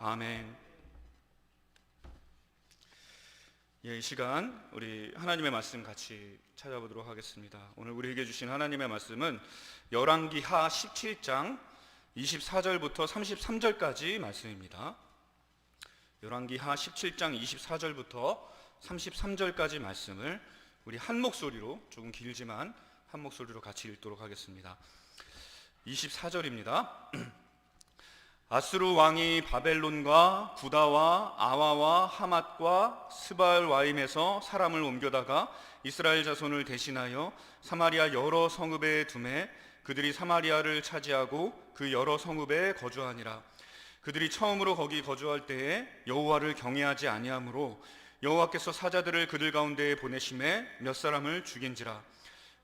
아멘. 이 시간 우리 하나님의 말씀 같이 찾아보도록 하겠습니다. 오늘 우리에게 주신 하나님의 말씀은 열왕기하 17장 24절부터 33절까지 말씀입니다. 열왕기하 17장 24절부터 33절까지 말씀을 우리 한 목소리로, 조금 길지만 한 목소리로 같이 읽도록 하겠습니다. 24절입니다. 아수르 왕이 바벨론과 구다와 아와와 하맛과 스발와임에서 사람을 옮겨다가 이스라엘 자손을 대신하여 사마리아 여러 성읍에 두매 그들이 사마리아를 차지하고 그 여러 성읍에 거주하니라. 그들이 처음으로 거기 거주할 때에 여호와를 경외하지 아니하므로 여호와께서 사자들을 그들 가운데에 보내심에 몇 사람을 죽인지라.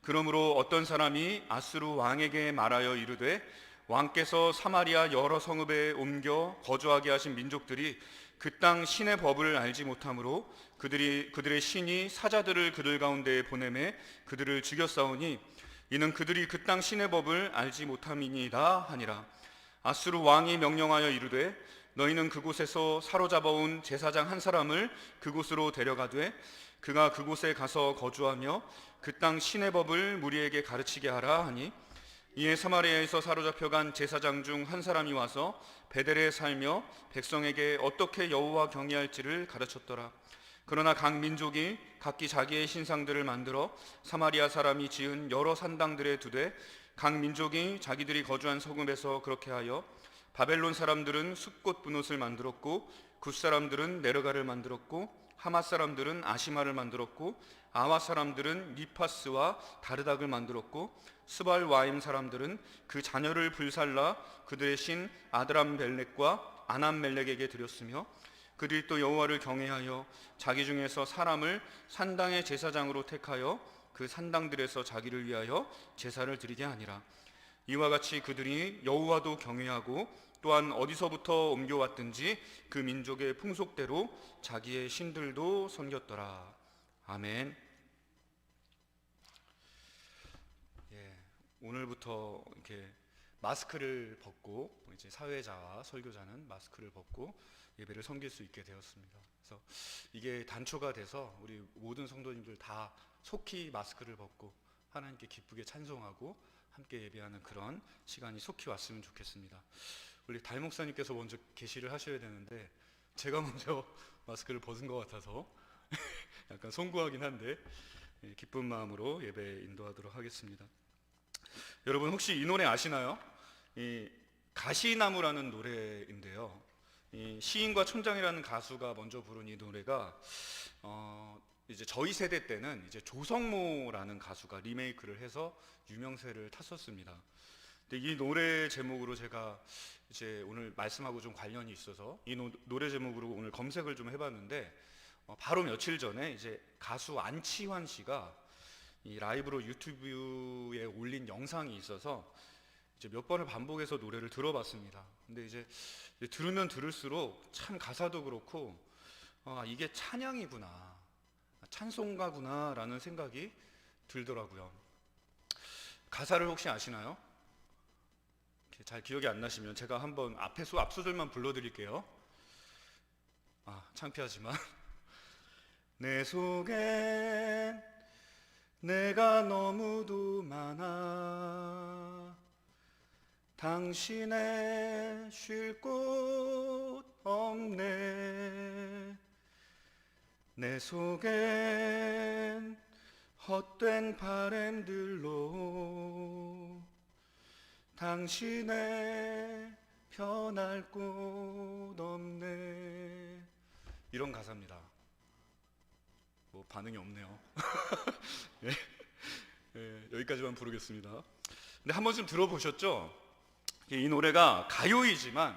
그러므로 어떤 사람이 아수르 왕에게 말하여 이르되 왕께서 사마리아 여러 성읍에 옮겨 거주하게 하신 민족들이 그 땅 신의 법을 알지 못하므로 그들의 신이 사자들을 그들 가운데에 보내매 그들을 죽였사오니 이는 그들이 그 땅 신의 법을 알지 못함이니이다 하니라. 아수르 왕이 명령하여 이르되 너희는 그곳에서 사로잡아온 제사장 한 사람을 그곳으로 데려가되 그가 그곳에 가서 거주하며 그 땅 신의 법을 무리에게 가르치게 하라 하니 이에 사마리아에서 사로잡혀간 제사장 중 한 사람이 와서 베델에 살며 백성에게 어떻게 여호와 경외할지를 가르쳤더라. 그러나 각 민족이 각기 자기의 신상들을 만들어 사마리아 사람이 지은 여러 산당들에 두되 각 민족이 자기들이 거주한 성읍에서 그렇게 하여 바벨론 사람들은 숲꽃 분옷을 만들었고 굿 사람들은 네르가를 만들었고 하맛 사람들은 아시마를 만들었고 아와 사람들은 니파스와 다르닥을 만들었고 스발와임 사람들은 그 자녀를 불살라 그들의 신 아드람멜렉과 아남멜렉에게 드렸으며 그들이 또 여호와를 경외하여 자기 중에서 사람을 산당의 제사장으로 택하여 그 산당들에서 자기를 위하여 제사를 드리게 하니라. 이와 같이 그들이 여호와도 경외하고 또한 어디서부터 옮겨왔든지 그 민족의 풍속대로 자기의 신들도 섬겼더라. 아멘. 오늘부터 이렇게 마스크를 벗고 이제 사회자와 설교자는 마스크를 벗고 예배를 섬길 수 있게 되었습니다. 그래서 이게 단초가 돼서 우리 모든 성도님들 다 속히 마스크를 벗고 하나님께 기쁘게 찬송하고 함께 예배하는 그런 시간이 속히 왔으면 좋겠습니다. 우리 담임 목사님께서 먼저 계시를 하셔야 되는데 제가 먼저 마스크를 벗은 것 같아서 약간 송구하긴 한데 기쁜 마음으로 예배 인도하도록 하겠습니다. 여러분 혹시 이 노래 아시나요? 이 가시나무라는 노래인데요. 이 시인과 촌장이라는 가수가 먼저 부른 이 노래가 이제 저희 세대 때는 이제 조성모라는 가수가 리메이크를 해서 유명세를 탔었습니다. 근데 이 노래 제목으로 제가 이제 오늘 말씀하고 좀 관련이 있어서 이 노래 제목으로 오늘 검색을 좀 해봤는데 바로 며칠 전에 이제 가수 안치환 씨가 이 라이브로 유튜브에 올린 영상이 있어서 이제 몇 번을 반복해서 노래를 들어봤습니다. 근데 이제 들으면 들을수록 참 가사도 그렇고 이게 찬양이구나, 찬송가구나 라는 생각이 들더라고요. 가사를 혹시 아시나요? 잘 기억이 안 나시면 제가 한번 앞소절만 불러드릴게요. 창피하지만 내 속엔 내가 너무도 많아 당신의 쉴 곳 없네 내 속엔 헛된 바램들로 당신의 편할 곳 없네. 이런 가사입니다. 뭐 반응이 없네요. 여기까지만 부르겠습니다. 근데 한 번쯤 들어보셨죠? 이 노래가 가요이지만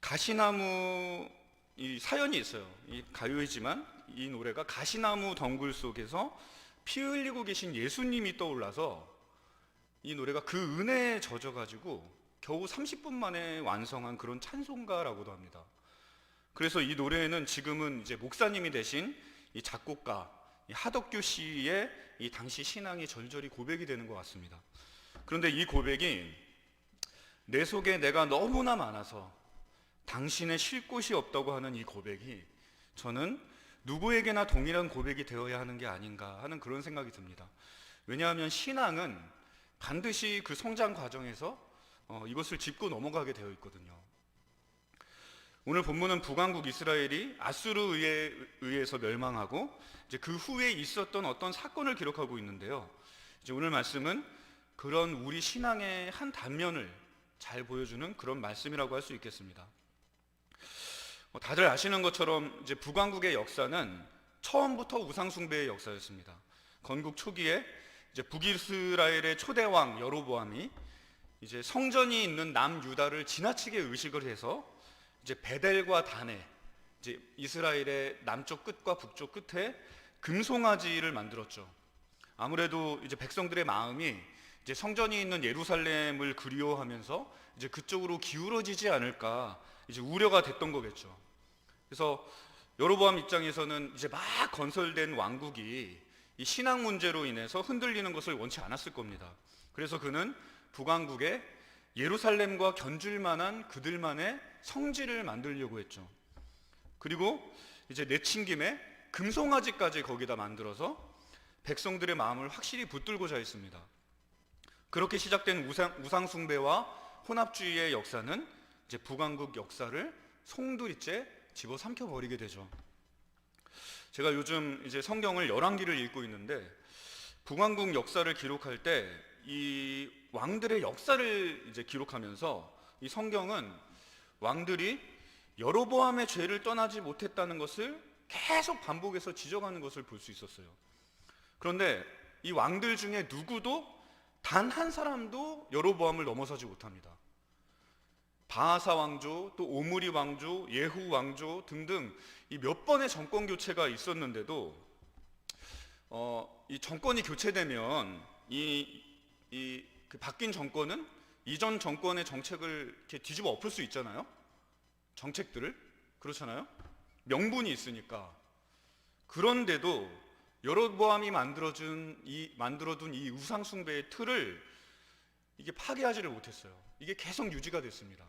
가시나무 이 사연이 있어요. 이 가요이지만 이 노래가 가시나무 덩굴 속에서 피 흘리고 계신 예수님이 떠올라서 이 노래가 그 은혜에 젖어가지고 겨우 30분 만에 완성한 그런 찬송가라고도 합니다. 그래서 이 노래에는 지금은 이제 목사님이 되신 이 작곡가 이 하덕규 씨의 이 당시 신앙이 절절히 고백이 되는 것 같습니다. 그런데 이 고백이 내 속에 내가 너무나 많아서 당신의 쉴 곳이 없다고 하는 이 고백이 저는 누구에게나 동일한 고백이 되어야 하는 게 아닌가 하는 그런 생각이 듭니다. 왜냐하면 신앙은 반드시 그 성장 과정에서 이것을 짚고 넘어가게 되어 있거든요. 오늘 본문은 북왕국 이스라엘이 아수르에 의해서 멸망하고 이제 그 후에 있었던 어떤 사건을 기록하고 있는데요. 이제 오늘 말씀은 그런 우리 신앙의 한 단면을 잘 보여주는 그런 말씀이라고 할 수 있겠습니다. 다들 아시는 것처럼 이제 북왕국의 역사는 처음부터 우상숭배의 역사였습니다. 건국 초기에 이제 북이스라엘의 초대왕 여로보암이 이제 성전이 있는 남유다를 지나치게 의식을 해서 이제 베델과 단에 이제 이스라엘의 남쪽 끝과 북쪽 끝에 금송아지를 만들었죠. 아무래도 이제 백성들의 마음이 이제 성전이 있는 예루살렘을 그리워하면서 이제 그쪽으로 기울어지지 않을까 이제 우려가 됐던 거겠죠. 그래서 여로보암 입장에서는 이제 막 건설된 왕국이 이 신앙 문제로 인해서 흔들리는 것을 원치 않았을 겁니다. 그래서 그는 북왕국에 예루살렘과 견줄 만한 그들만의 성지를 만들려고 했죠. 그리고 이제 내친김에 금송아지까지 거기다 만들어서 백성들의 마음을 확실히 붙들고자 했습니다. 그렇게 시작된 우상 숭배와 혼합주의의 역사는 이제 북왕국 역사를 송두리째 집어삼켜 버리게 되죠. 제가 요즘 이제 성경을 열왕기를 읽고 있는데 북왕국 역사를 기록할 때 이 왕들의 역사를 이제 기록하면서 이 성경은 왕들이 여로보암의 죄를 떠나지 못했다는 것을 계속 반복해서 지적하는 것을 볼 수 있었어요. 그런데 이 왕들 중에 누구도 단 한 사람도 여로보암을 넘어서지 못합니다. 바하사 왕조, 또 오므리 왕조, 예후 왕조 등등 이 몇 번의 정권 교체가 있었는데도 이 정권이 교체되면 그 바뀐 정권은 이전 정권의 정책을 이렇게 뒤집어 엎을 수 있잖아요. 정책들을 그렇잖아요. 명분이 있으니까. 그런데도 여로보암이 만들어둔 이 우상 숭배의 틀을 이게 파괴하지를 못했어요. 이게 계속 유지가 됐습니다.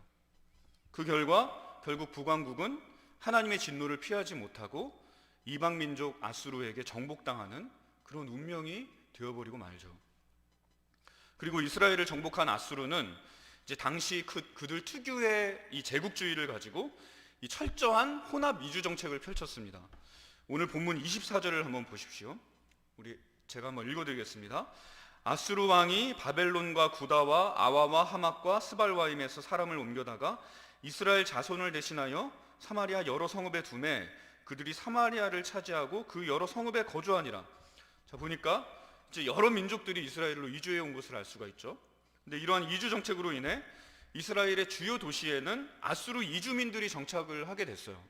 그 결과 결국 북왕국은 하나님의 진노를 피하지 못하고 이방 민족 아수르에게 정복당하는 그런 운명이 되어버리고 말죠. 그리고 이스라엘을 정복한 아수르는 이제 당시 그들 특유의 이 제국주의를 가지고 이 철저한 혼합 이주 정책을 펼쳤습니다. 오늘 본문 24절을 한번 보십시오. 제가 한번 읽어드리겠습니다. 아수르 왕이 바벨론과 구다와 아와와 하맛과 스발와임에서 사람을 옮겨다가 이스라엘 자손을 대신하여 사마리아 여러 성읍에 두매 그들이 사마리아를 차지하고 그 여러 성읍에 거주하니라. 자, 보니까 이제 여러 민족들이 이스라엘로 이주해 온 것을 알 수가 있죠. 근데 이러한 이주 정책으로 인해 이스라엘의 주요 도시에는 아수르 이주민들이 정착을 하게 됐어요.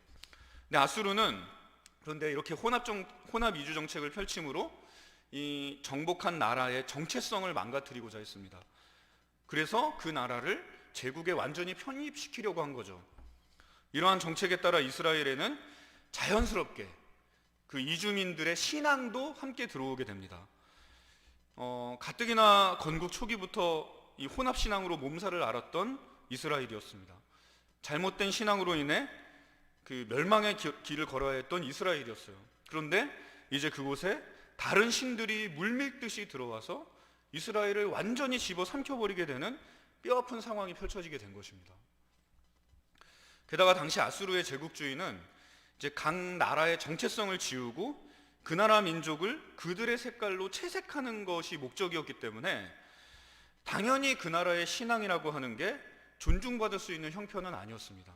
근데 아수르는 그런데 이렇게 혼합 이주 정책을 펼침으로 이 정복한 나라의 정체성을 망가뜨리고자 했습니다. 그래서 그 나라를 제국에 완전히 편입시키려고 한 거죠. 이러한 정책에 따라 이스라엘에는 자연스럽게 그 이주민들의 신앙도 함께 들어오게 됩니다. 가뜩이나 건국 초기부터 이 혼합 신앙으로 몸살을 앓았던 이스라엘이었습니다. 잘못된 신앙으로 인해 그 멸망의 길을 걸어야 했던 이스라엘이었어요. 그런데 이제 그곳에 다른 신들이 물밀듯이 들어와서 이스라엘을 완전히 집어삼켜버리게 되는 뼈아픈 상황이 펼쳐지게 된 것입니다. 게다가 당시 아수르의 제국주의는 이제 각 나라의 정체성을 지우고 그 나라 민족을 그들의 색깔로 채색하는 것이 목적이었기 때문에 당연히 그 나라의 신앙이라고 하는 게 존중받을 수 있는 형편은 아니었습니다.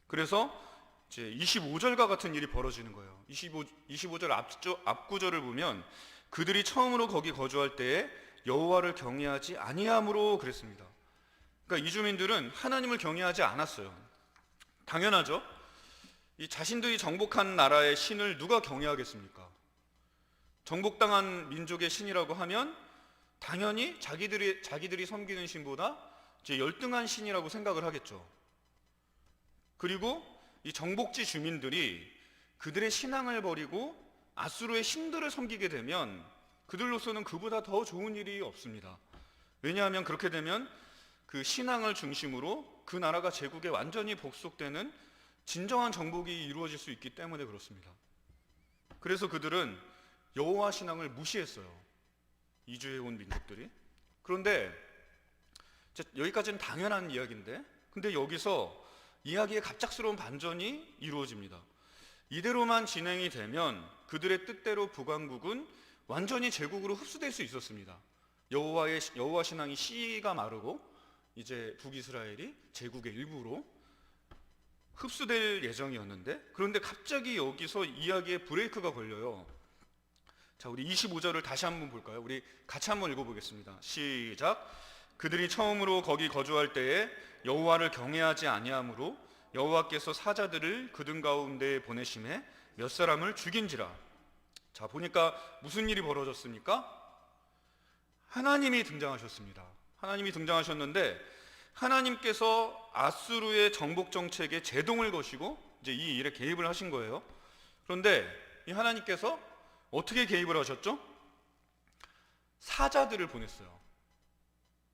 그래서 이제 25절과 같은 일이 벌어지는 거예요. 25절 앞구절을 보면 그들이 처음으로 거기 거주할 때에 여호와를 경외하지 아니함으로 그랬습니다. 그러니까 이주민들은 하나님을 경외하지 않았어요. 당연하죠. 이 자신들이 정복한 나라의 신을 누가 경외하겠습니까? 정복당한 민족의 신이라고 하면 당연히 자기들이 섬기는 신보다 이제 열등한 신이라고 생각을 하겠죠. 그리고 이 정복지 주민들이 그들의 신앙을 버리고 아수르의 신들을 섬기게 되면 그들로서는 그보다 더 좋은 일이 없습니다. 왜냐하면 그렇게 되면 그 신앙을 중심으로 그 나라가 제국에 완전히 복속되는 진정한 정복이 이루어질 수 있기 때문에 그렇습니다. 그래서 그들은 여호와 신앙을 무시했어요. 이주해 온 민족들이. 그런데 여기까지는 당연한 이야기인데, 근데 여기서 이야기의 갑작스러운 반전이 이루어집니다. 이대로만 진행이 되면 그들의 뜻대로 북왕국은 완전히 제국으로 흡수될 수 있었습니다. 여호와 신앙이 씨가 마르고 이제 북이스라엘이 제국의 일부로 흡수될 예정이었는데, 그런데 갑자기 여기서 이야기에 브레이크가 걸려요. 자, 우리 25절을 다시 한번 볼까요? 우리 같이 한번 읽어보겠습니다. 시작. 그들이 처음으로 거기 거주할 때에 여호와를 경외하지 아니하므로 여호와께서 사자들을 그들 가운데 보내심에 몇 사람을 죽인지라. 자, 보니까 무슨 일이 벌어졌습니까? 하나님이 등장하셨습니다. 하나님이 등장하셨는데, 하나님께서 아수르의 정복 정책에 제동을 거시고 이제 이 일에 개입을 하신 거예요. 그런데 이 하나님께서 어떻게 개입을 하셨죠? 사자들을 보냈어요.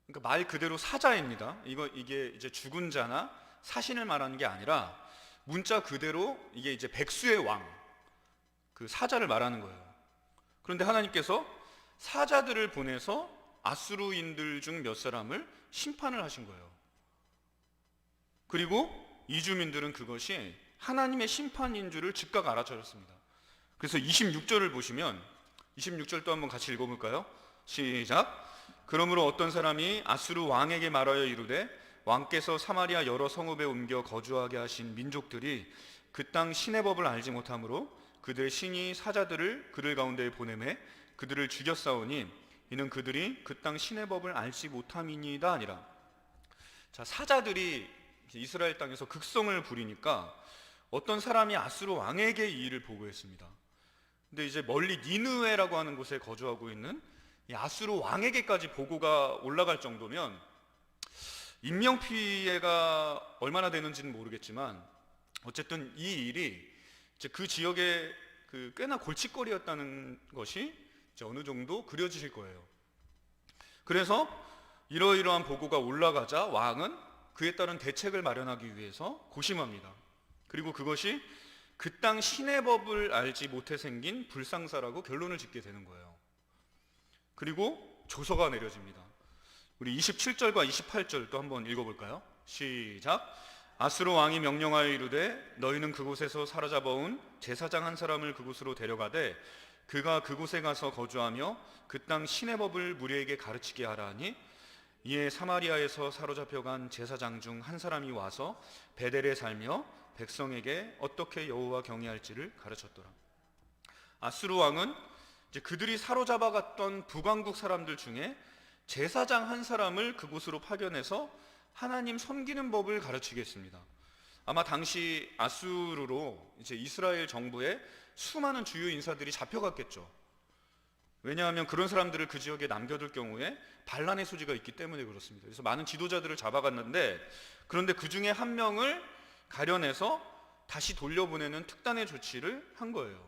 그러니까 말 그대로 사자입니다. 이게 이제 죽은 자나 사신을 말하는 게 아니라 문자 그대로 이게 이제 백수의 왕, 그 사자를 말하는 거예요. 그런데 하나님께서 사자들을 보내서 아수르인들 중 몇 사람을 심판을 하신 거예요. 그리고 이주민들은 그것이 하나님의 심판인 줄을 즉각 알아차렸습니다. 그래서 26절을 보시면, 26절도 한번 같이 읽어볼까요? 시작. 그러므로 어떤 사람이 아수르 왕에게 말하여 이르되 왕께서 사마리아 여러 성읍에 옮겨 거주하게 하신 민족들이 그 땅 신의 법을 알지 못하므로 그들의 신이 사자들을 그들 가운데에 보내매 그들을 죽였사오니 이는 그들이 그 땅 신의 법을 알지 못함이니이다 아니라. 자, 사자들이 이스라엘 땅에서 극성을 부리니까 어떤 사람이 아수르 왕에게 이 일을 보고했습니다. 근데 이제 멀리 니느웨라고 하는 곳에 거주하고 있는 이 아수르 왕에게까지 보고가 올라갈 정도면 인명피해가 얼마나 되는지는 모르겠지만 어쨌든 이 일이 이제 그 지역에 꽤나 골칫거리였다는 것이 이제 어느 정도 그려지실 거예요. 그래서 이러이러한 보고가 올라가자 왕은 그에 따른 대책을 마련하기 위해서 고심합니다. 그리고 그것이 그 땅 신의 법을 알지 못해 생긴 불상사라고 결론을 짓게 되는 거예요. 그리고 조서가 내려집니다. 우리 27절과 28절도 한번 읽어볼까요? 시작. 아수르 왕이 명령하여 이르되 너희는 그곳에서 사로잡아온 제사장 한 사람을 그곳으로 데려가되 그가 그곳에 가서 거주하며 그 땅 신의 법을 무리에게 가르치게 하라 하니 이에 사마리아에서 사로잡혀간 제사장 중 한 사람이 와서 베델에 살며 백성에게 어떻게 여호와 경외할지를 가르쳤더라. 아수르 왕은 이제 그들이 사로잡아갔던 북왕국 사람들 중에 제사장 한 사람을 그곳으로 파견해서 하나님 섬기는 법을 가르치겠습니다. 아마 당시 아수르로 이제 이스라엘 정부의 수많은 주요 인사들이 잡혀갔겠죠. 왜냐하면 그런 사람들을 그 지역에 남겨둘 경우에 반란의 소지가 있기 때문에 그렇습니다. 그래서 많은 지도자들을 잡아갔는데, 그런데 그 중에 한 명을 가려내서 다시 돌려보내는 특단의 조치를 한 거예요.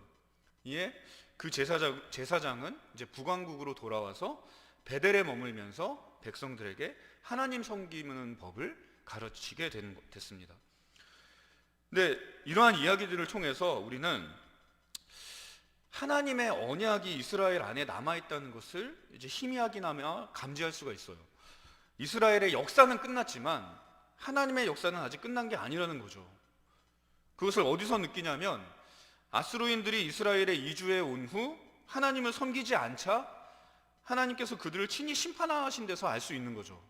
이에 그 제사장은 이제 북왕국으로 돌아와서 베델에 머물면서 백성들에게 하나님 섬기는 법을 가르치게 됐습니다. 근데 이러한 이야기들을 통해서 우리는 하나님의 언약이 이스라엘 안에 남아있다는 것을 이제 희미하게나마 감지할 수가 있어요. 이스라엘의 역사는 끝났지만 하나님의 역사는 아직 끝난 게 아니라는 거죠. 그것을 어디서 느끼냐면 아수르인들이 이스라엘에 이주해 온 후 하나님을 섬기지 않자 하나님께서 그들을 친히 심판하신 데서 알 수 있는 거죠.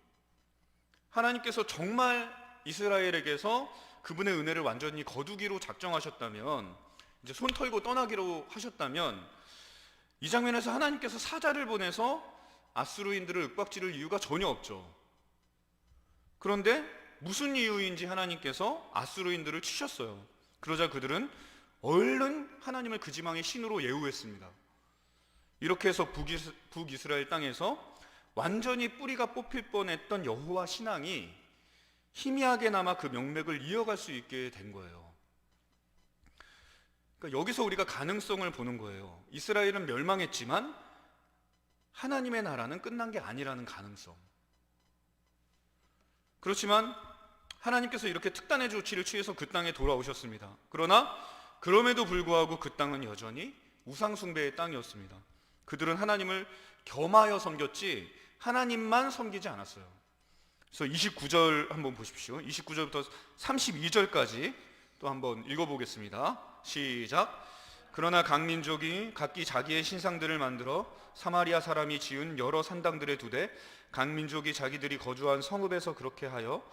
하나님께서 정말 이스라엘에게서 그분의 은혜를 완전히 거두기로 작정하셨다면, 이제 손 털고 떠나기로 하셨다면, 이 장면에서 하나님께서 사자를 보내서 아수르인들을 윽박지를 이유가 전혀 없죠. 그런데 무슨 이유인지 하나님께서 아수르인들을 치셨어요. 그러자 그들은 얼른 하나님을 그 지망의 신으로 예우했습니다. 이렇게 해서 북이스라엘 땅에서 완전히 뿌리가 뽑힐 뻔했던 여호와 신앙이 희미하게나마 그 명맥을 이어갈 수 있게 된 거예요. 그러니까 여기서 우리가 가능성을 보는 거예요. 이스라엘은 멸망했지만 하나님의 나라는 끝난 게 아니라는 가능성. 그렇지만 하나님께서 이렇게 특단의 조치를 취해서 그 땅에 돌아오셨습니다. 그러나 그럼에도 불구하고 그 땅은 여전히 우상 숭배의 땅이었습니다. 그들은 하나님을 겸하여 섬겼지 하나님만 섬기지 않았어요. 그래서 29절 한번 보십시오. 29절부터 32절까지 또 한번 읽어보겠습니다. 시작. 그러나 각 민족이 각기 자기의 신상들을 만들어 사마리아 사람이 지은 여러 산당들에 두되 각 민족이 자기들이 거주한 성읍에서 그렇게 하여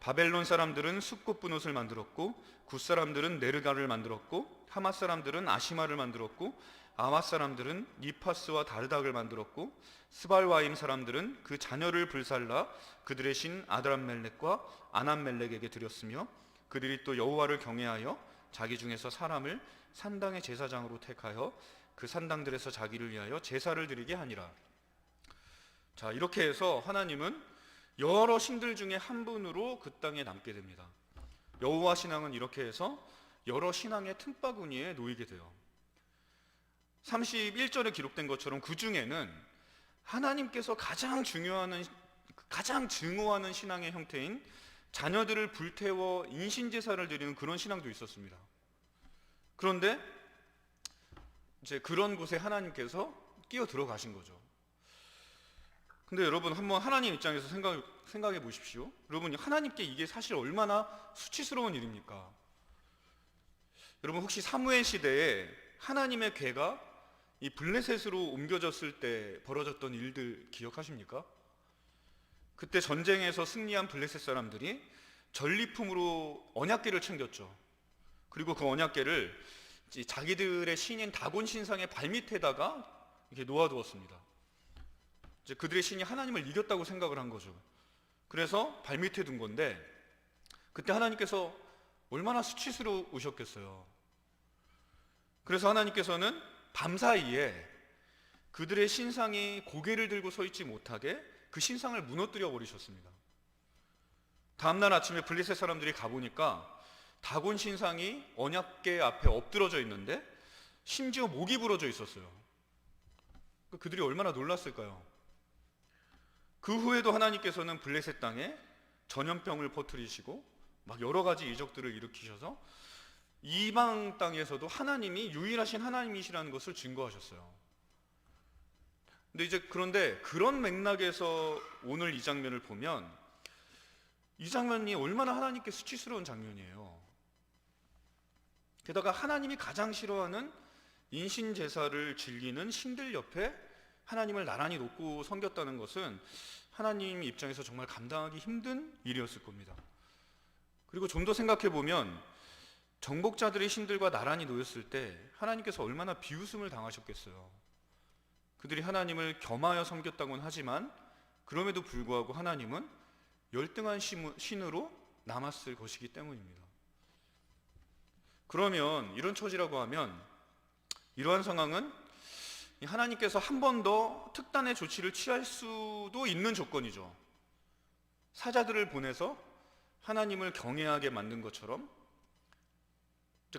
바벨론 사람들은 숲꽃 분옷을 만들었고 굿 사람들은 네르가를 만들었고 하맛 사람들은 아시마를 만들었고 아와 사람들은 니파스와 다르닥을 만들었고 스발와임 사람들은 그 자녀를 불살라 그들의 신 아드람멜렉과 아남멜렉에게 드렸으며 그들이 또 여호와를 경외하여 자기 중에서 사람을 산당의 제사장으로 택하여 그 산당들에서 자기를 위하여 제사를 드리게 하니라. 자, 이렇게 해서 하나님은 여러 신들 중에 한 분으로 그 땅에 남게 됩니다. 여호와 신앙은 이렇게 해서 여러 신앙의 틈바구니에 놓이게 돼요. 31절에 기록된 것처럼 그 중에는 하나님께서 가장 증오하는 신앙의 형태인 자녀들을 불태워 인신제사를 드리는 그런 신앙도 있었습니다. 그런데 이제 그런 곳에 하나님께서 끼어 들어가신 거죠. 근데 여러분 한번 하나님 입장에서 생각해 보십시오. 여러분 하나님께 이게 사실 얼마나 수치스러운 일입니까? 여러분 혹시 사무엘 시대에 하나님의 궤가 이 블레셋으로 옮겨졌을 때 벌어졌던 일들 기억하십니까? 그때 전쟁에서 승리한 블레셋 사람들이 전리품으로 언약궤를 챙겼죠. 그리고 그 언약궤를 자기들의 신인 다곤 신상의 발밑에다가 이렇게 놓아두었습니다. 이제 그들의 신이 하나님을 이겼다고 생각을 한 거죠. 그래서 발밑에 둔 건데 그때 하나님께서 얼마나 수치스러우셨겠어요. 그래서 하나님께서는 밤사이에 그들의 신상이 고개를 들고 서 있지 못하게 그 신상을 무너뜨려 버리셨습니다. 다음날 아침에 블레셋 사람들이 가보니까 다곤 신상이 언약궤 앞에 엎드러져 있는데 심지어 목이 부러져 있었어요. 그들이 얼마나 놀랐을까요? 그 후에도 하나님께서는 블레셋 땅에 전염병을 퍼뜨리시고 막 여러 가지 이적들을 일으키셔서 이방 땅에서도 하나님이 유일하신 하나님이시라는 것을 증거하셨어요. 그런데 그런 맥락에서 오늘 이 장면을 보면 이 장면이 얼마나 하나님께 수치스러운 장면이에요. 게다가 하나님이 가장 싫어하는 인신제사를 즐기는 신들 옆에 하나님을 나란히 놓고 섬겼다는 것은 하나님 입장에서 정말 감당하기 힘든 일이었을 겁니다. 그리고 좀 더 생각해 보면 정복자들의 신들과 나란히 놓였을 때 하나님께서 얼마나 비웃음을 당하셨겠어요. 그들이 하나님을 겸하여 섬겼다고는 하지만 그럼에도 불구하고 하나님은 열등한 신으로 남았을 것이기 때문입니다. 그러면 이런 처지라고 하면 이러한 상황은 하나님께서 한 번 더 특단의 조치를 취할 수도 있는 조건이죠. 사자들을 보내서 하나님을 경외하게 만든 것처럼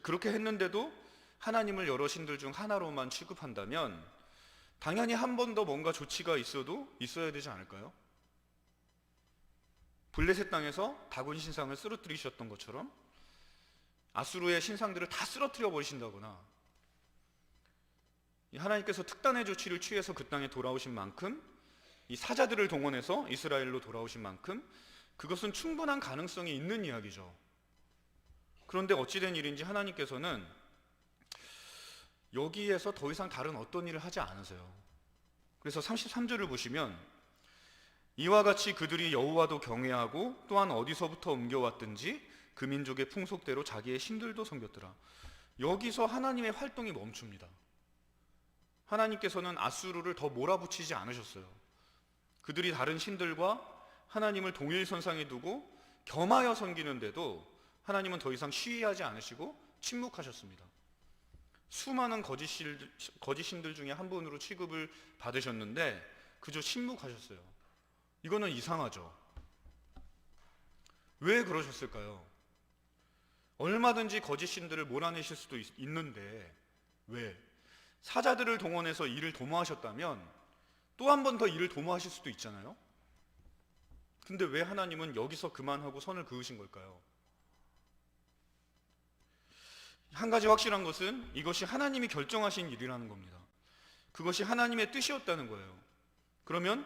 그렇게 했는데도 하나님을 여러 신들 중 하나로만 취급한다면 당연히 한 번 더 뭔가 조치가 있어야 되지 않을까요? 블레셋 땅에서 다곤 신상을 쓰러뜨리셨던 것처럼 아수르의 신상들을 다 쓰러뜨려 버리신다거나 하나님께서 특단의 조치를 취해서 그 땅에 돌아오신 만큼 이 사자들을 동원해서 이스라엘로 돌아오신 만큼 그것은 충분한 가능성이 있는 이야기죠. 그런데 어찌된 일인지 하나님께서는 여기에서 더 이상 다른 어떤 일을 하지 않으세요. 그래서 33절을 보시면 이와 같이 그들이 여호와도 경외하고 또한 어디서부터 옮겨왔든지 그 민족의 풍속대로 자기의 신들도 섬겼더라. 여기서 하나님의 활동이 멈춥니다. 하나님께서는 아수르를 더 몰아붙이지 않으셨어요. 그들이 다른 신들과 하나님을 동일선상에 두고 겸하여 섬기는데도 하나님은 더 이상 시위하지 않으시고 침묵하셨습니다. 수많은 거짓 신들 중에 한 분으로 취급을 받으셨는데 그저 침묵하셨어요. 이거는 이상하죠. 왜 그러셨을까요? 얼마든지 거짓 신들을 몰아내실 수도 있는데 왜? 사자들을 동원해서 일을 도모하셨다면 또 한 번 더 일을 도모하실 수도 있잖아요. 근데 왜 하나님은 여기서 그만하고 선을 그으신 걸까요? 한 가지 확실한 것은 이것이 하나님이 결정하신 일이라는 겁니다. 그것이 하나님의 뜻이었다는 거예요. 그러면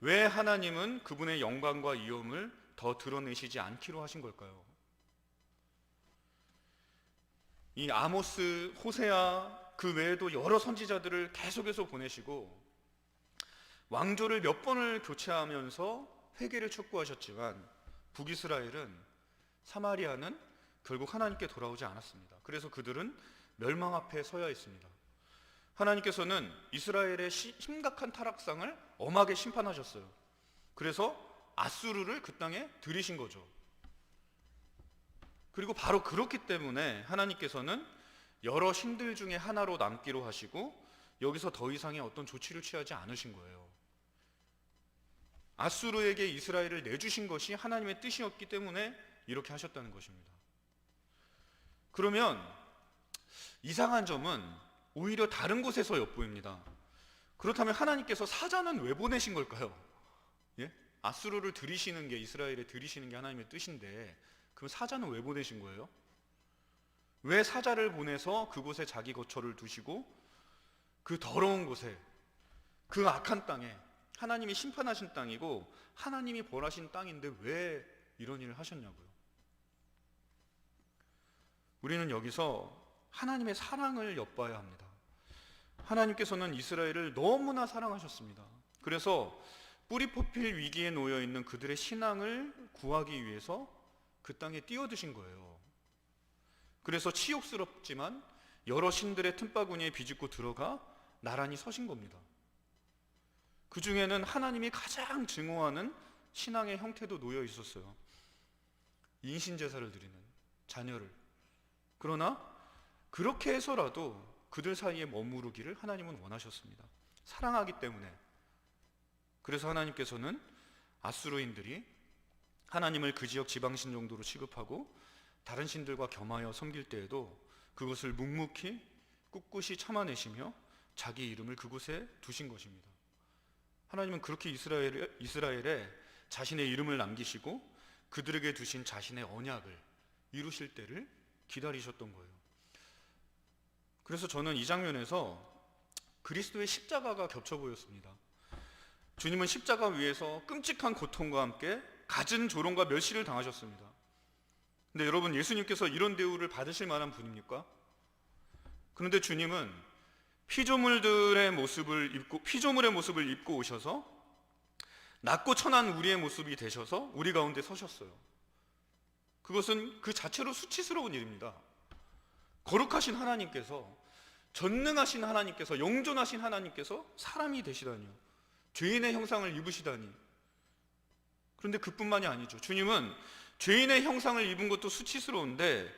왜 하나님은 그분의 영광과 위엄을 더 드러내시지 않기로 하신 걸까요? 이 아모스, 호세아 그 외에도 여러 선지자들을 계속해서 보내시고 왕조를 몇 번을 교체하면서 회개를 촉구하셨지만 북이스라엘은, 사마리아는 결국 하나님께 돌아오지 않았습니다. 그래서 그들은 멸망 앞에 서야 했습니다. 하나님께서는 이스라엘의 심각한 타락상을 엄하게 심판하셨어요. 그래서 아수르를 그 땅에 들이신 거죠. 그리고 바로 그렇기 때문에 하나님께서는 여러 신들 중에 하나로 남기로 하시고 여기서 더 이상의 어떤 조치를 취하지 않으신 거예요. 아수르에게 이스라엘을 내주신 것이 하나님의 뜻이었기 때문에 이렇게 하셨다는 것입니다. 그러면 이상한 점은 오히려 다른 곳에서 엿보입니다. 그렇다면 하나님께서 사자는 왜 보내신 걸까요? 예? 아수르를 들이시는 게, 이스라엘에 들이시는 게 하나님의 뜻인데 그럼 사자는 왜 보내신 거예요? 왜 사자를 보내서 그곳에 자기 거처를 두시고 그 더러운 곳에, 그 악한 땅에, 하나님이 심판하신 땅이고 하나님이 벌하신 땅인데 왜 이런 일을 하셨냐고요. 우리는 여기서 하나님의 사랑을 엿봐야 합니다. 하나님께서는 이스라엘을 너무나 사랑하셨습니다. 그래서 뿌리 뽑힐 위기에 놓여 있는 그들의 신앙을 구하기 위해서 그 땅에 뛰어드신 거예요. 그래서 치욕스럽지만 여러 신들의 틈바구니에 비집고 들어가 나란히 서신 겁니다. 그 중에는 하나님이 가장 증오하는 신앙의 형태도 놓여 있었어요. 인신제사를 드리는 자녀를. 그러나 그렇게 해서라도 그들 사이에 머무르기를 하나님은 원하셨습니다. 사랑하기 때문에. 그래서 하나님께서는 아수르인들이 하나님을 그 지역 지방신 정도로 취급하고 다른 신들과 겸하여 섬길 때에도 그것을 묵묵히 꿋꿋이 참아내시며 자기 이름을 그곳에 두신 것입니다. 하나님은 그렇게 이스라엘에 자신의 이름을 남기시고 그들에게 두신 자신의 언약을 이루실 때를 기다리셨던 거예요. 그래서 저는 이 장면에서 그리스도의 십자가가 겹쳐 보였습니다. 주님은 십자가 위에서 끔찍한 고통과 함께 갖은 조롱과 멸시를 당하셨습니다. 근데 여러분, 예수님께서 이런 대우를 받으실 만한 분입니까? 그런데 주님은 피조물의 모습을 입고 오셔서 낮고 천한 우리의 모습이 되셔서 우리 가운데 서셨어요. 그것은 그 자체로 수치스러운 일입니다. 거룩하신 하나님께서, 전능하신 하나님께서, 영존하신 하나님께서 사람이 되시다니요, 죄인의 형상을 입으시다니. 그런데 그뿐만이 아니죠. 주님은 죄인의 형상을 입은 것도 수치스러운데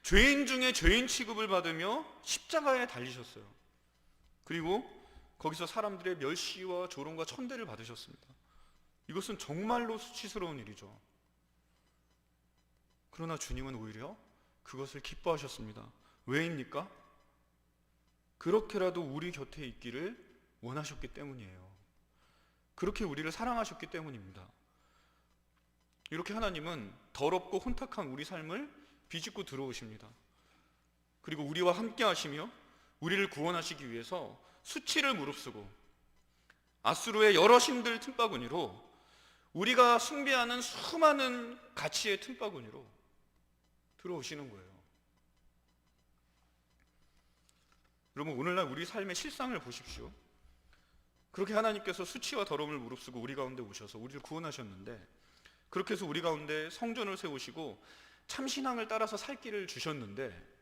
죄인 중에 죄인 취급을 받으며 십자가에 달리셨어요. 그리고 거기서 사람들의 멸시와 조롱과 천대를 받으셨습니다. 이것은 정말로 수치스러운 일이죠. 그러나 주님은 오히려 그것을 기뻐하셨습니다. 왜입니까? 그렇게라도 우리 곁에 있기를 원하셨기 때문이에요. 그렇게 우리를 사랑하셨기 때문입니다. 이렇게 하나님은 더럽고 혼탁한 우리 삶을 비집고 들어오십니다. 그리고 우리와 함께 하시며 우리를 구원하시기 위해서 수치를 무릅쓰고 아수르의 여러 신들 틈바구니로, 우리가 숭배하는 수많은 가치의 틈바구니로 들어오시는 거예요. 여러분, 오늘날 우리 삶의 실상을 보십시오. 그렇게 하나님께서 수치와 더러움을 무릅쓰고 우리 가운데 오셔서 우리를 구원하셨는데, 그렇게 해서 우리 가운데 성전을 세우시고 참신앙을 따라서 살 길을 주셨는데,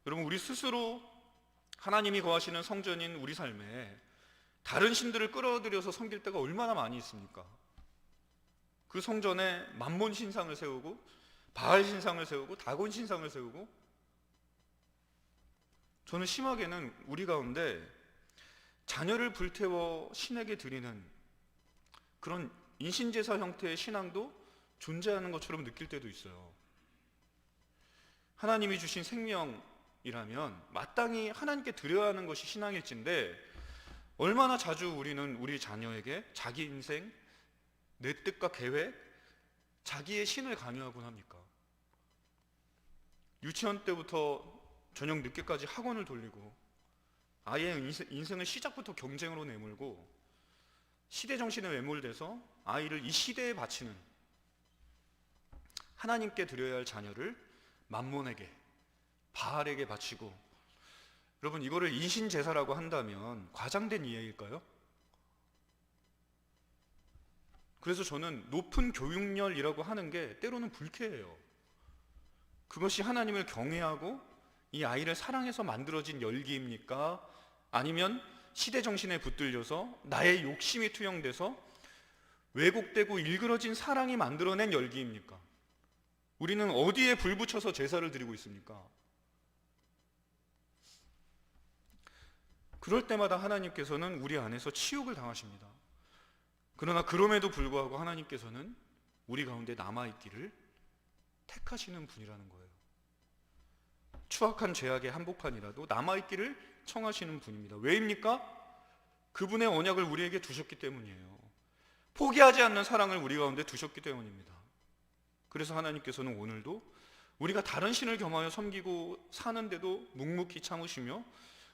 여러분, 우리 스스로 하나님이 거하시는 성전인 우리 삶에 다른 신들을 끌어들여서 섬길 때가 얼마나 많이 있습니까? 그 성전에 만몬 신상을 세우고 바알 신상을 세우고 다곤 신상을 세우고, 저는 심하게는 우리 가운데 자녀를 불태워 신에게 드리는 그런 인신제사 형태의 신앙도 존재하는 것처럼 느낄 때도 있어요. 하나님이 주신 생명이라면 마땅히 하나님께 드려야 하는 것이 신앙일진데, 얼마나 자주 우리는 우리 자녀에게 자기 인생, 내 뜻과 계획, 자기의 신을 강요하곤 합니까? 유치원 때부터 저녁 늦게까지 학원을 돌리고 아이의 인생을 시작부터 경쟁으로 내몰고 시대 정신에 매몰돼서 아이를 이 시대에 바치는, 하나님께 드려야 할 자녀를 만몬에게, 바알에게 바치고, 여러분 이거를 인신제사라고 한다면 과장된 이해일까요? 그래서 저는 높은 교육열이라고 하는 게 때로는 불쾌해요. 그것이 하나님을 경외하고 이 아이를 사랑해서 만들어진 열기입니까? 아니면 시대 정신에 붙들려서 나의 욕심이 투영돼서 왜곡되고 일그러진 사랑이 만들어낸 열기입니까? 우리는 어디에 불 붙여서 제사를 드리고 있습니까? 그럴 때마다 하나님께서는 우리 안에서 치욕을 당하십니다. 그러나 그럼에도 불구하고 하나님께서는 우리 가운데 남아있기를 택하시는 분이라는 거예요. 추악한 죄악의 한복판이라도 남아있기를 청하시는 분입니다. 왜입니까? 그분의 언약을 우리에게 두셨기 때문이에요. 포기하지 않는 사랑을 우리 가운데 두셨기 때문입니다. 그래서 하나님께서는 오늘도 우리가 다른 신을 겸하여 섬기고 사는데도 묵묵히 참으시며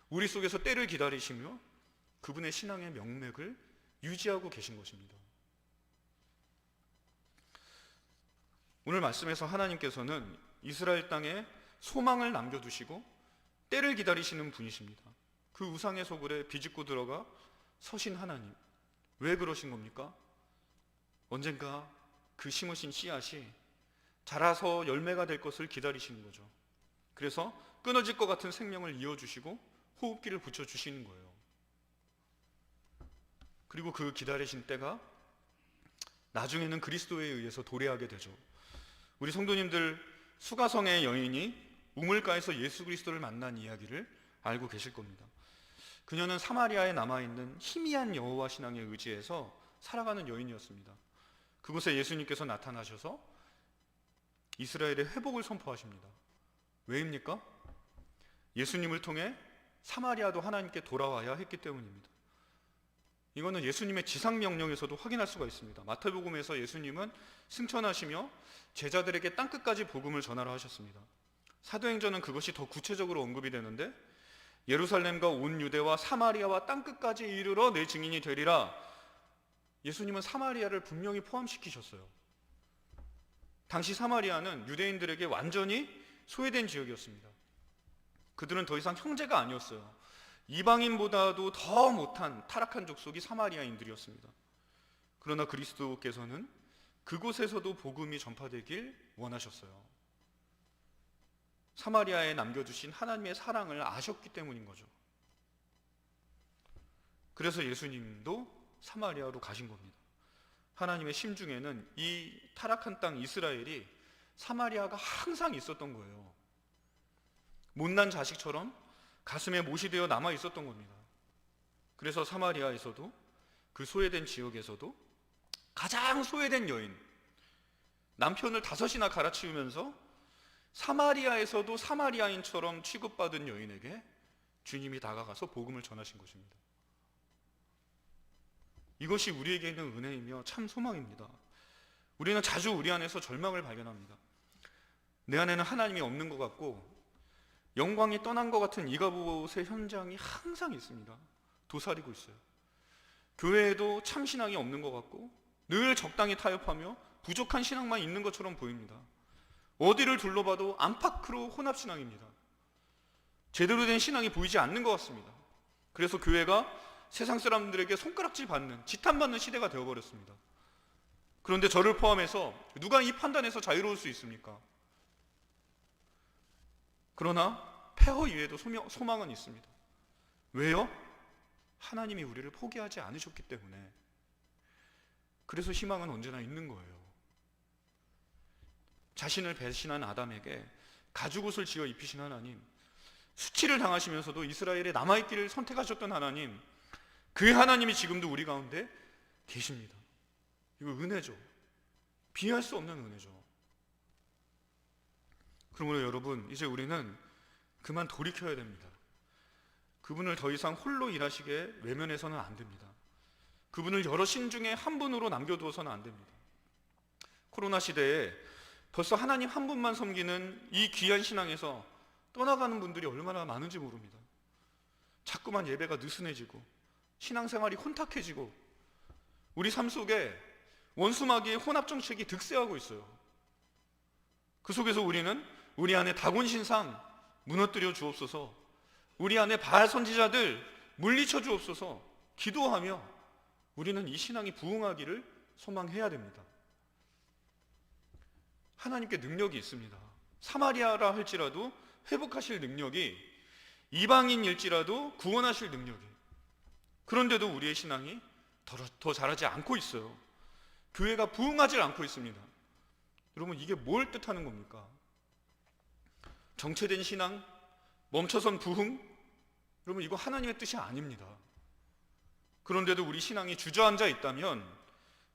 우리 속에서 때를 기다리시며 그분의 신앙의 명맥을 유지하고 계신 것입니다. 오늘 말씀에서 하나님께서는 이스라엘 땅에 소망을 남겨두시고 때를 기다리시는 분이십니다. 그 우상의 소굴에 비집고 들어가 서신 하나님, 왜 그러신 겁니까? 언젠가 그 심으신 씨앗이 자라서 열매가 될 것을 기다리시는 거죠. 그래서 끊어질 것 같은 생명을 이어주시고 호흡기를 붙여주시는 거예요. 그리고 그 기다리신 때가 나중에는 그리스도에 의해서 도래하게 되죠. 우리 성도님들 수가성의 여인이 우물가에서 예수 그리스도를 만난 이야기를 알고 계실 겁니다. 그녀는 사마리아에 남아있는 희미한 여호와 신앙에 의지해서 살아가는 여인이었습니다. 그곳에 예수님께서 나타나셔서 이스라엘의 회복을 선포하십니다. 왜입니까? 예수님을 통해 사마리아도 하나님께 돌아와야 했기 때문입니다. 이거는 예수님의 지상명령에서도 확인할 수가 있습니다. 마태복음에서 예수님은 승천하시며 제자들에게 땅끝까지 복음을 전하라 하셨습니다. 사도행전은 그것이 더 구체적으로 언급이 되는데 예루살렘과 온 유대와 사마리아와 땅끝까지 이르러 내 증인이 되리라. 예수님은 사마리아를 분명히 포함시키셨어요. 당시 사마리아는 유대인들에게 완전히 소외된 지역이었습니다. 그들은 더 이상 형제가 아니었어요. 이방인보다도 더 못한 타락한 족속이 사마리아인들이었습니다. 그러나 그리스도께서는 그곳에서도 복음이 전파되길 원하셨어요. 사마리아에 남겨두신 하나님의 사랑을 아셨기 때문인 거죠. 그래서 예수님도 사마리아로 가신 겁니다. 하나님의 심중에는 이 타락한 땅 이스라엘이 사마리아가 항상 있었던 거예요. 못난 자식처럼 가슴에 못이 되어 남아 있었던 겁니다. 그래서 사마리아에서도, 그 소외된 지역에서도 가장 소외된 여인, 남편을 5이나 갈아치우면서 사마리아에서도 사마리아인처럼 취급받은 여인에게 주님이 다가가서 복음을 전하신 것입니다. 이것이 우리에게 있는 은혜이며 참 소망입니다. 우리는 자주 우리 안에서 절망을 발견합니다. 내 안에는 하나님이 없는 것 같고 영광이 떠난 것 같은 이가봇의 현장이 항상 있습니다. 도사리고 있어요. 교회에도 참 신앙이 없는 것 같고 늘 적당히 타협하며 부족한 신앙만 있는 것처럼 보입니다. 어디를 둘러봐도 안팎으로 혼합신앙입니다. 제대로 된 신앙이 보이지 않는 것 같습니다. 그래서 교회가 세상 사람들에게 손가락질 받는, 지탄받는 시대가 되어버렸습니다. 그런데 저를 포함해서 누가 이 판단에서 자유로울 수 있습니까? 그러나 폐허 이외에도 소망은 있습니다. 왜요? 하나님이 우리를 포기하지 않으셨기 때문에. 그래서 희망은 언제나 있는 거예요. 자신을 배신한 아담에게 가죽옷을 지어 입히신 하나님, 수치를 당하시면서도 이스라엘에 남아있기를 선택하셨던 하나님, 그 하나님이 지금도 우리 가운데 계십니다. 이거 은혜죠. 비할 수 없는 은혜죠. 그러므로 여러분, 이제 우리는 그만 돌이켜야 됩니다. 그분을 더 이상 홀로 일하시게 외면해서는 안 됩니다. 그분을 여러 신 중에 한 분으로 남겨두어서는 안 됩니다. 코로나 시대에 벌써 하나님 한 분만 섬기는 이 귀한 신앙에서 떠나가는 분들이 얼마나 많은지 모릅니다. 자꾸만 예배가 느슨해지고 신앙생활이 혼탁해지고 우리 삶 속에 원수마귀의 혼합정책이 득세하고 있어요. 그 속에서 우리는 우리 안에 다곤신상 무너뜨려 주옵소서, 우리 안에 바알 선지자들 물리쳐 주옵소서 기도하며 우리는 이 신앙이 부흥하기를 소망해야 됩니다. 하나님께 능력이 있습니다. 사마리아라 할지라도 회복하실 능력이, 이방인일지라도 구원하실 능력이, 그런데도 우리의 신앙이 더 자라지 않고 있어요. 교회가 부흥하지 않고 있습니다. 여러분, 이게 뭘 뜻하는 겁니까? 정체된 신앙, 멈춰선 부흥? 여러분, 이거 하나님의 뜻이 아닙니다. 그런데도 우리 신앙이 주저앉아 있다면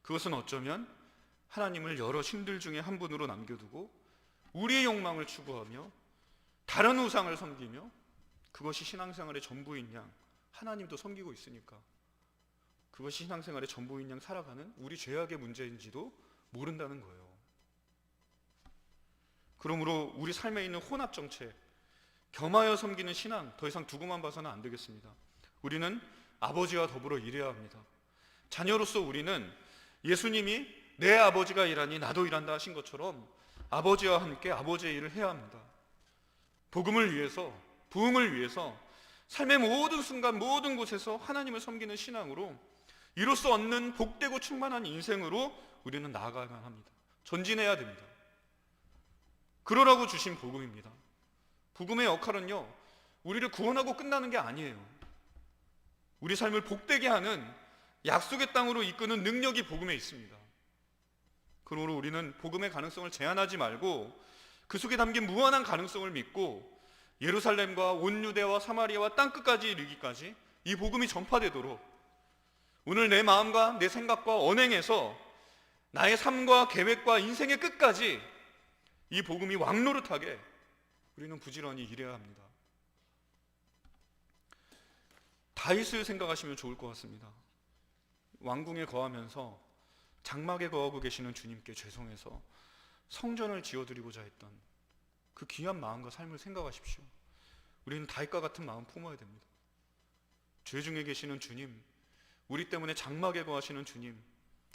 그것은 어쩌면 하나님을 여러 신들 중에 한 분으로 남겨두고 우리의 욕망을 추구하며 다른 우상을 섬기며 그것이 신앙생활의 전부인 양 하나님도 섬기고 있으니까 그것이 신앙생활의 전부인 양 살아가는 우리 죄악의 문제인지도 모른다는 거예요. 그러므로 우리 삶에 있는 혼합정책, 겸하여 섬기는 신앙 더 이상 두고만 봐서는 안 되겠습니다. 우리는 아버지와 더불어 일해야 합니다. 자녀로서 우리는 예수님이 내 아버지가 일하니 나도 일한다 하신 것처럼 아버지와 함께 아버지의 일을 해야 합니다. 복음을 위해서, 부흥을 위해서 삶의 모든 순간 모든 곳에서 하나님을 섬기는 신앙으로 이로써 얻는 복되고 충만한 인생으로 우리는 나아가야만 합니다. 전진해야 됩니다. 그러라고 주신 복음입니다. 복음의 역할은요, 우리를 구원하고 끝나는 게 아니에요. 우리 삶을 복되게 하는 약속의 땅으로 이끄는 능력이 복음에 있습니다. 그러므로 우리는 복음의 가능성을 제한하지 말고 그 속에 담긴 무한한 가능성을 믿고 예루살렘과 온 유대와 사마리아와 땅끝까지 이르기까지 이 복음이 전파되도록 오늘 내 마음과 내 생각과 언행에서 나의 삶과 계획과 인생의 끝까지 이 복음이 왕노릇하게 우리는 부지런히 일해야 합니다. 다윗을 생각하시면 좋을 것 같습니다. 왕궁에 거하면서 장막에 거하고 계시는 주님께 죄송해서 성전을 지어드리고자 했던 그 귀한 마음과 삶을 생각하십시오. 우리는 다윗과 같은 마음 품어야 됩니다. 죄 중에 계시는 주님, 우리 때문에 장막에 거하시는 주님,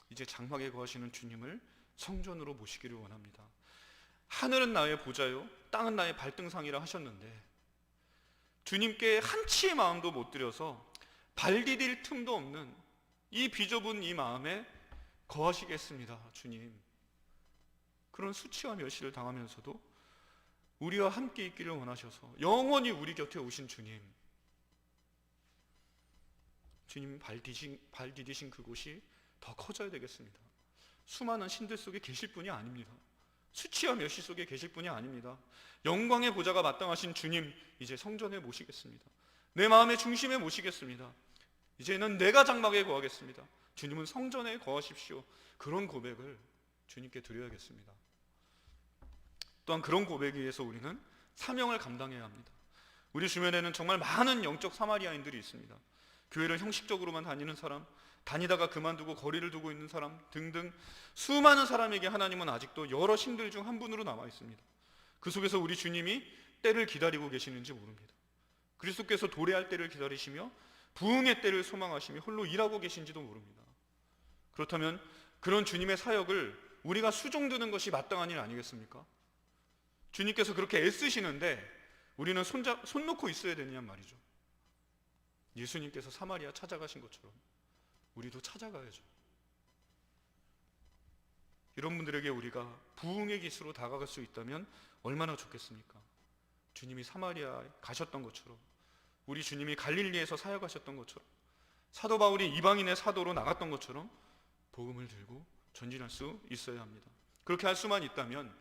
이제 장막에 거하시는 주님을 성전으로 모시기를 원합니다. 하늘은 나의 보좌요 땅은 나의 발등상이라 하셨는데 주님께 한치의 마음도 못 들여서 발 디딜 틈도 없는 이 비좁은 이 마음에 거하시겠습니다. 주님, 그런 수치와 멸시를 당하면서도 우리와 함께 있기를 원하셔서 영원히 우리 곁에 오신 주님, 주님 발 디디신 그곳이 더 커져야 되겠습니다. 수많은 신들 속에 계실 분이 아닙니다. 수치와 멸시 속에 계실 분이 아닙니다. 영광의 보좌가 마땅하신 주님, 이제 성전에 모시겠습니다. 내 마음의 중심에 모시겠습니다. 이제는 내가 장막에 거하겠습니다. 주님은 성전에 거하십시오. 그런 고백을 주님께 드려야겠습니다. 또한 그런 고백에 의해서 우리는 사명을 감당해야 합니다. 우리 주변에는 정말 많은 영적 사마리아인들이 있습니다. 교회를 형식적으로만 다니는 사람, 다니다가 그만두고 거리를 두고 있는 사람 등등 수많은 사람에게 하나님은 아직도 여러 신들 중 한 분으로 남아 있습니다. 그 속에서 우리 주님이 때를 기다리고 계시는지 모릅니다. 그리스도께서 도래할 때를 기다리시며 부흥의 때를 소망하시며 홀로 일하고 계신지도 모릅니다. 그렇다면 그런 주님의 사역을 우리가 수종드는 것이 마땅한 일 아니겠습니까? 주님께서 그렇게 애쓰시는데 우리는 손 놓고 있어야 되느냐 말이죠. 예수님께서 사마리아 찾아가신 것처럼 우리도 찾아가야죠. 이런 분들에게 우리가 부흥의 기수로 다가갈 수 있다면 얼마나 좋겠습니까? 주님이 사마리아에 가셨던 것처럼, 우리 주님이 갈릴리에서 사역하셨던 것처럼, 사도 바울이 이방인의 사도로 나갔던 것처럼 복음을 들고 전진할 수 있어야 합니다. 그렇게 할 수만 있다면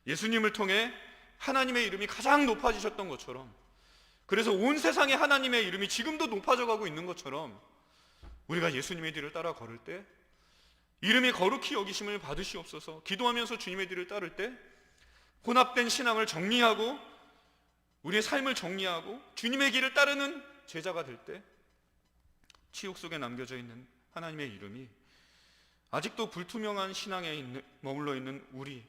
예수님을 통해 하나님의 이름이 가장 높아지셨던 것처럼, 그래서 온 세상에 하나님의 이름이 지금도 높아져 가고 있는 것처럼 우리가 예수님의 뒤를 따라 걸을 때 이름이 거룩히 여기심을 받으시옵소서 기도하면서 주님의 뒤를 따를 때 혼합된 신앙을 정리하고 우리의 삶을 정리하고 주님의 길을 따르는 제자가 될 때 치욕 속에 남겨져 있는 하나님의 이름이 아직도 불투명한 신앙에 머물러 있는 우리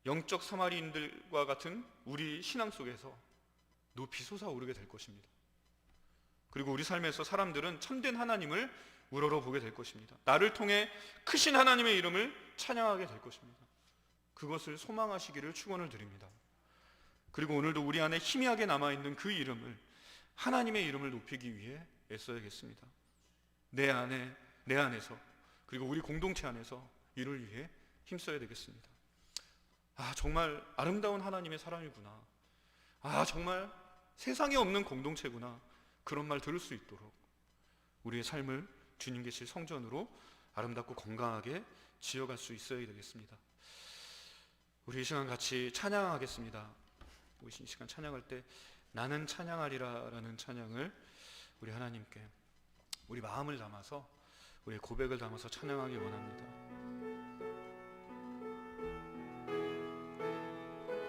영적 사마리인들과 같은 우리 신앙 속에서 높이 솟아오르게 될 것입니다. 그리고 우리 삶에서 사람들은 참된 하나님을 우러러 보게 될 것입니다. 나를 통해 크신 하나님의 이름을 찬양하게 될 것입니다. 그것을 소망하시기를 축원을 드립니다. 그리고 오늘도 우리 안에 희미하게 남아있는 그 이름을, 하나님의 이름을 높이기 위해 애써야겠습니다. 내 안에, 내 안에서, 그리고 우리 공동체 안에서 이를 위해 힘써야 되겠습니다. 정말 아름다운 하나님의 사람이구나, 정말 세상에 없는 공동체구나, 그런 말 들을 수 있도록 우리의 삶을 주님 계실 성전으로 아름답고 건강하게 지어갈 수 있어야 되겠습니다. 우리 이 시간 같이 찬양하겠습니다. 우리 이 시간 찬양할 때 나는 찬양하리라 라는 찬양을 우리 하나님께 우리 마음을 담아서, 우리의 고백을 담아서 찬양하기 원합니다.